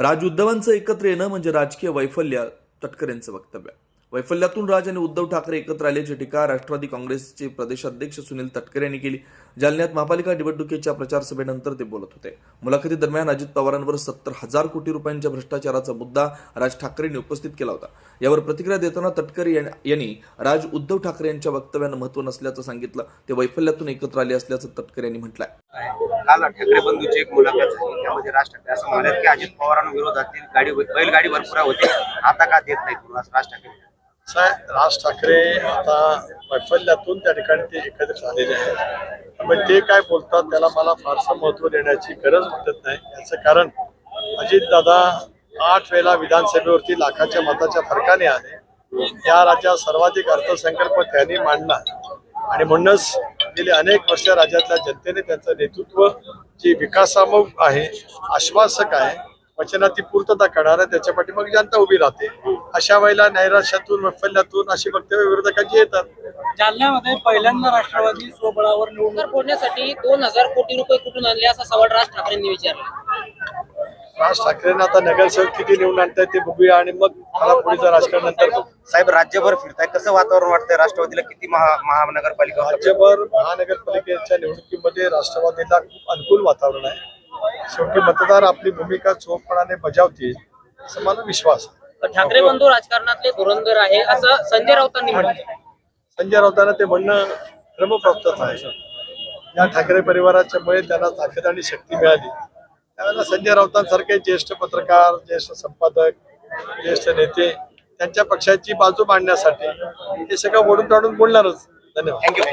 राज उद्धवांचं एकत्र येणं म्हणजे राजकीय वैफल्य, तटकरेंचं वक्तव्य. वैफल्यातून राज आणि उद्धव ठाकरे एकत्र आल्याची टीका राष्ट्रवादी काँग्रेसचे प्रदेशाध्यक्ष सुनील तटकरे यांनी केली. जालन्यात महापालिका निवडणुकीच्या प्रचार सभेनंतर ते बोलत होते. मुलाखतीदरम्यान अजित पवारांवर 70,000 कोटी रुपयांच्या भ्रष्टाचाराचा मुद्दा राज ठाकरेंनी उपस्थित केला होता. यावर प्रतिक्रिया देताना तटकरे यांनी राज उद्धव ठाकरे यांच्या वक्तव्यानं महत्त्व नसल्याचं सांगितलं. ते वैफल्यातून एकत्र आले असल्याचं तटकरे यांनी म्हटलंय. काल ठाकरे बंधूची एक मुलाखत झाली, त्यामध्ये राज ठाकरे असं म्हणाले की अजित पवारांविरोधातील बैलगाडीवर पुरा होते, आता का देत नाहीत राज ठाकरे. राज ठाकरे आता वैफल्यातून त्या ठिकाणी ते एकत्र झालेले आहेत. पण ते काय बोलतात त्याला मला फारसं महत्त्व देण्याची गरज वाटत नाही. याचं कारण अजितदादा 8 वेळा विधानसभेवरती लाखाच्या मताच्या फरकाने आले. या राज्यात सर्वाधिक अर्थसंकल्प त्यांनी मांडला आणि म्हणूनच गेली अनेक वर्ष राज्यातल्या जनतेने त्यांचं नेतृत्व जे विकासात्मक आहे, आश्वासक आहे, वचनाची पूर्तता करणार आहे, त्याच्या पाठीमागे जनता उभी राहते. अशा वेळेला नैराश्यातून वैफल्यातून अशी वक्तव्य विरोधकांची येतात. जालन्यामध्ये पहिल्यांदा राष्ट्रवादी स्वबळावर निवडणूक फोडण्यासाठी 2,000 कोटी रुपये कुठून आणले असा सवाल राज ठाकरेंनी विचारला. राज ठाकरेंना आता नगरसेवक किती निवडून आणताय ते बघूया आणि मग मला पुढील राजकारण नंतर बघू. साहेब, राज्यभर फिरताय, कसं वातावरण वाटतंय? राष्ट्रवादीला किती महानगरपालिका राज्यभर महानगरपालिकेच्या निवडणुकीमध्ये राष्ट्रवादीला खूप अनुकूल वातावरण आहे. शेवटी मतदार आपली भूमिका चोखपणाने बजावतील असं मला विश्वास आहे. ठाकरे बंधू राजकारणातले धुरंधर आहे असं संजय राऊतांनी म्हटलं. संजय राऊतांना ते म्हणणं क्रमप्राप्तच आहे. या ठाकरे परिवाराच्यामुळे त्यांना ताकद आणि शक्ती मिळाली. त्यावेळेला संजय राऊतांसारखे ज्येष्ठ पत्रकार, ज्येष्ठ संपादक, ज्येष्ठ नेते त्यांच्या पक्षाची बाजू मांडण्यासाठी हे सगळं ओढून काढून बोलणारच. धन्यवाद. थँक्यू.